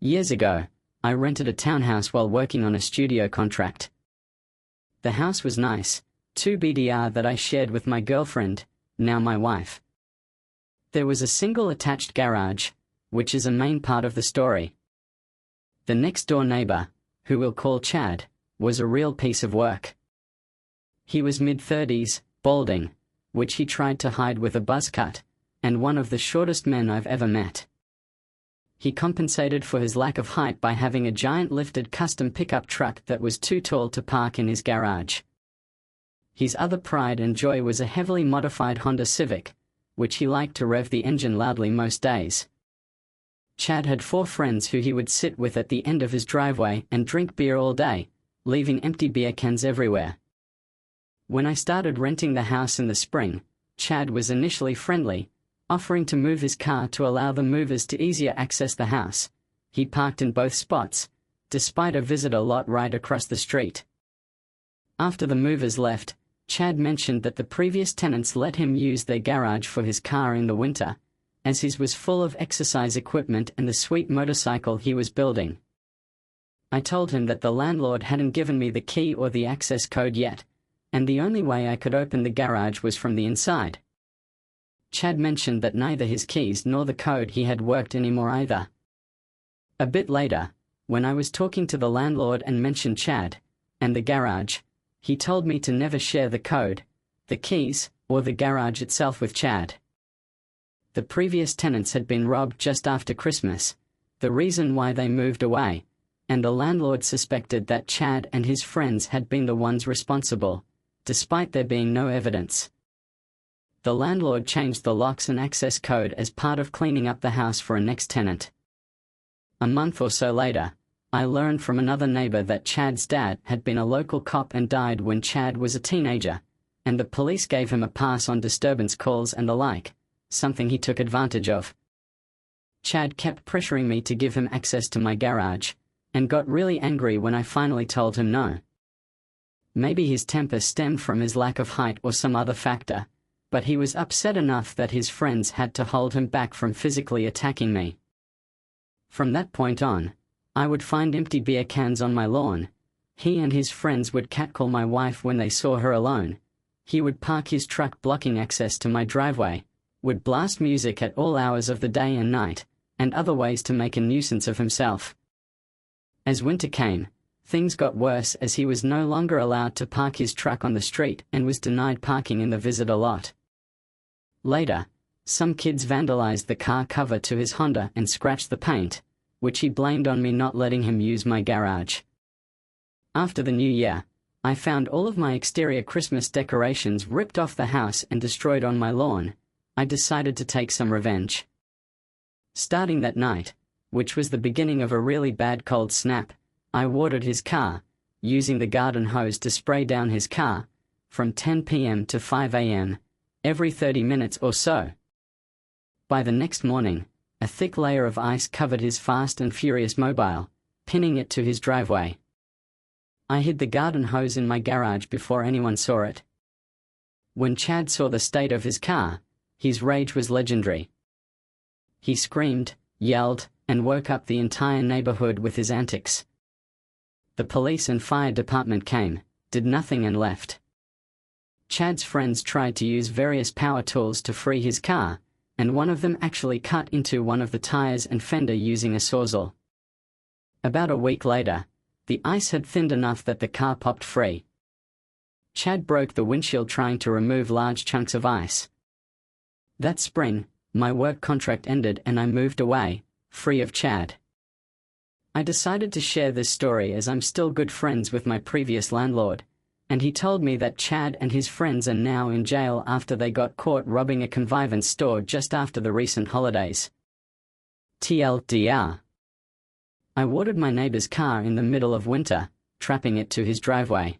Years ago, I rented a townhouse while working on a studio contract. The house was nice, 2 BDR that I shared with my girlfriend, now my wife. There was a single attached garage, which is a main part of the story. The next-door neighbor, who we'll call Chad, was a real piece of work. He was mid-30s, balding, which he tried to hide with a buzz cut, and one of the shortest men I've ever met. He compensated for his lack of height by having a giant lifted custom pickup truck that was too tall to park in his garage. His other pride and joy was a heavily modified Honda Civic, which he liked to rev the engine loudly most days. Chad had 4 friends who he would sit with at the end of his driveway and drink beer all day, leaving empty beer cans everywhere. When I started renting the house in the spring, Chad was initially friendly, offering to move his car to allow the movers to easier access the house. He parked in both spots, despite a visitor lot right across the street. After the movers left, Chad mentioned that the previous tenants let him use their garage for his car in the winter, as his was full of exercise equipment and the sweet motorcycle he was building. I told him that the landlord hadn't given me the key or the access code yet, and the only way I could open the garage was from the inside. Chad mentioned that neither his keys nor the code he had worked anymore either. A bit later, when I was talking to the landlord and mentioned Chad and the garage, he told me to never share the code, the keys, or the garage itself with Chad. The previous tenants had been robbed just after Christmas, the reason why they moved away, and the landlord suspected that Chad and his friends had been the ones responsible, despite there being no evidence. The landlord changed the locks and access code as part of cleaning up the house for a next tenant. A month or so later, I learned from another neighbor that Chad's dad had been a local cop and died when Chad was a teenager, and the police gave him a pass on disturbance calls and the like, something he took advantage of. Chad kept pressuring me to give him access to my garage, and got really angry when I finally told him no. Maybe his temper stemmed from his lack of height or some other factor, but he was upset enough that his friends had to hold him back from physically attacking me. From that point on, I would find empty beer cans on my lawn. He and his friends would catcall my wife when they saw her alone. He would park his truck blocking access to my driveway, would blast music at all hours of the day and night, and other ways to make a nuisance of himself. As winter came, things got worse as he was no longer allowed to park his truck on the street and was denied parking in the visitor lot. Later, some kids vandalized the car cover to his Honda and scratched the paint, which he blamed on me not letting him use my garage. After the new year, I found all of my exterior Christmas decorations ripped off the house and destroyed on my lawn. I decided to take some revenge. Starting that night, which was the beginning of a really bad cold snap, I watered his car, using the garden hose to spray down his car, from 10 p.m. to 5 a.m., every 30 minutes or so. By the next morning, a thick layer of ice covered his fast and furious mobile, pinning it to his driveway. I hid the garden hose in my garage before anyone saw it. When Chad saw the state of his car, his rage was legendary. He screamed, yelled, and woke up the entire neighborhood with his antics. The police and fire department came, did nothing and left. Chad's friends tried to use various power tools to free his car, and one of them actually cut into one of the tires and fender using a sawzall. About a week later, the ice had thinned enough that the car popped free. Chad broke the windshield trying to remove large chunks of ice. That spring, my work contract ended and I moved away, free of Chad. I decided to share this story as I'm still good friends with my previous landlord, and he told me that Chad and his friends are now in jail after they got caught robbing a convenience store just after the recent holidays. TLDR. I watered my neighbor's car in the middle of winter, trapping it to his driveway.